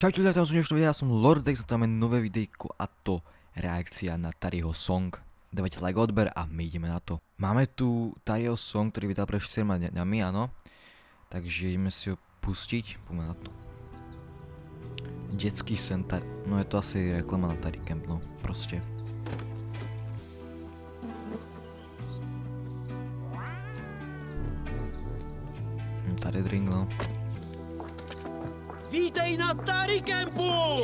Čaute, ja som ja som Lordex a tam je nové videjko a to reakcia na Tariho song. Dávajte like, odber a my ideme na to. Máme tu Tariho song, ktorý vydal pred 4 dňami, áno. Takže ideme si ho pustiť, poďme na to. Detský sen, no je to asi reklama na Tari Camp, no proste. Tady drink, no. Vítej na Tari Campu!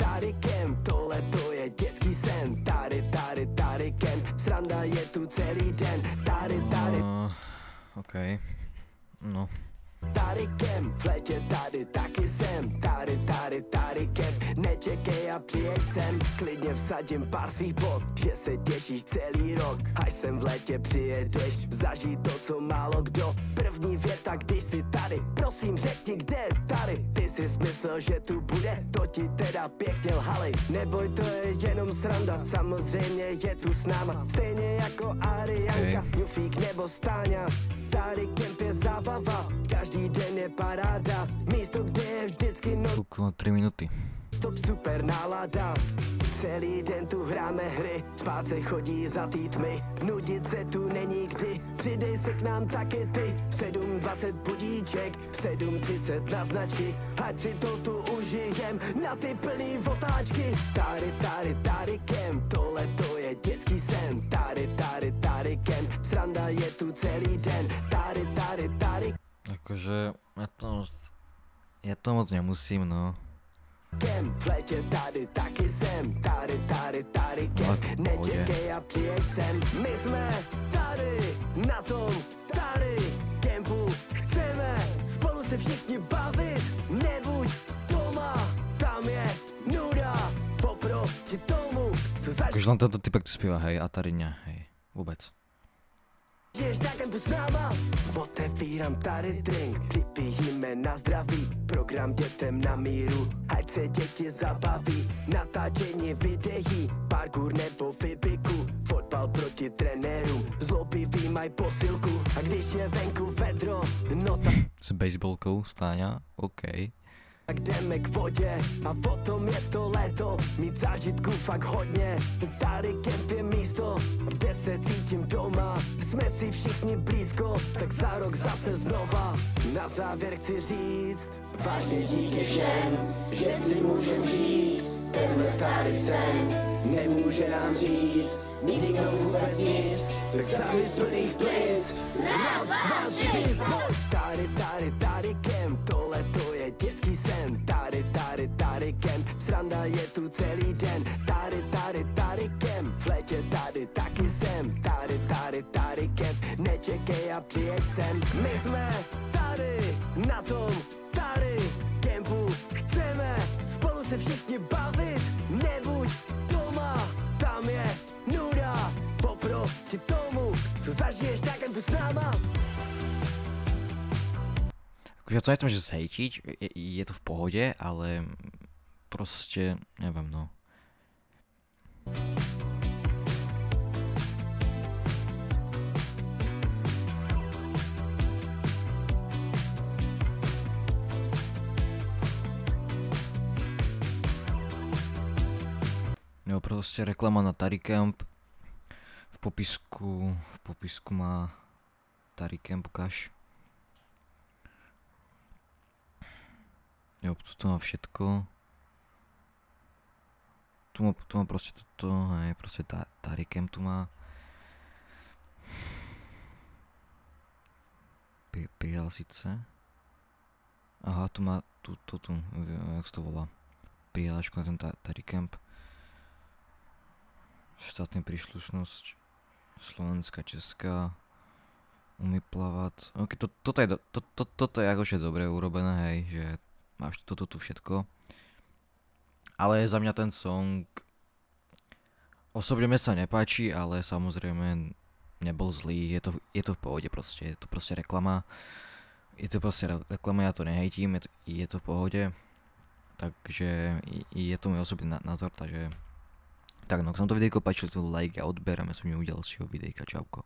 Tari Camp, tohle to je dětský sen. Tari Camp, sranda je tu celý den. Okej. No. Tari Camp, v létě tady taky jsem. Tari Camp, nečekej a přijeď sem. Klidně vsadím pár svých bod, že se těšíš celý rok. Až sem v létě přijedeš, zažij to, co málo kdo. První věta, když jsi tady, prosím řekni, kde je tady. Ty si smysl, že tu bude, to ti teda pěkně lhali. Neboj, to je jenom sranda, samozřejmě je tu s náma. Stejně jako Arianka, Ňufík nebo Stáňa. Tari Camp je zábava, každý den je paráda. Místo, kde je vždycky noc, 3 minuty. stop super nálada. Celý den tu hráme hry, spát se chodí za té tmy. Nudit se tu není kdy, přidej se k nám taky ty. V 7:20 budíček, v 7:30 na značky. Ať si to tu užijem na ty plný otáčky. Tari Camp, tohle to je dětský sen. Tari Camp, sranda je tu celý den. Tari Akože, ja to moc nemusím, no. Camp, v létě tady taky jsem. Tari Camp, nečekej a přijeď sem. My jsme tady, na tom Tari Campu. Chceme spolu se všichni bavit. Nebuď doma, tam je nuda. Oproti tomu, co Akože len tento typek tu spieva, hej, a Tariňa, hej, vôbec. zažiješ na Campu s náma. Otevírám tady drink, vypijíme na zdraví. Program dětem na míru, ať se děti zabaví. Natáčení videí, parkour nebo fybiku. Fotbal proti trenérům, zlobivý maj posilku. A když je venku vedro, no tak S baseballkou Stáňa, okej. jdeme k vodě. A o tom je to léto, mít zážitku fakt hodně. Tari Camp je místo, kde se cítím doma. Jsme si všichni blízko, tak za rok zase znova. Na závěr chci říct, vážně díky všem, že si můžem žít. Tenhle Tari sen nemůže nám říct nikdo vůbec nic. Tak zažij z plných plis. Raz, dva, tři, pojď! Tari Camp, tohle to je dětský sen. Tari Camp, sranda je tu celý den. Tari Camp, v létě tady taky jsem. Tari Camp, nečekej a přijeď sem. My jsme tady, na tom Tari Campu. Chceme spolu se všichni bavit. Nebuď doma, tam je nuda. Oproti tomu, co zažiješ na Campu s náma. Akože ja to nechcem, že zhejtiť, je to v pohode, ale proste, neviem, no. Jo, proste reklama na Tari Camp. V popisku má Tari Camp, ukáž. Jo, tu má všetko. Tu má proste toto, hej, proste Tari Camp tu má. Prihlásiť. Aha, tu má tu, jak sa to volá. Prihlášku na ten Tari Camp. Štátna príslušnosť. Slovenská, Česká. Umí plávať. Ok, toto je akože dobre urobené, hej, že máš toto tu všetko. Ale za mňa ten song osobne mne sa nepáči, ale samozrejme nebol zlý, je to v pohode proste, je to proste reklama. Je to proste reklama, ja to nehejtím, je to v pohode. Takže je to môj osobný názor, takže Tak no, ak sa vám to videjko páčilo, to like a odber a ja som u ďalšieho videjka. Čauko.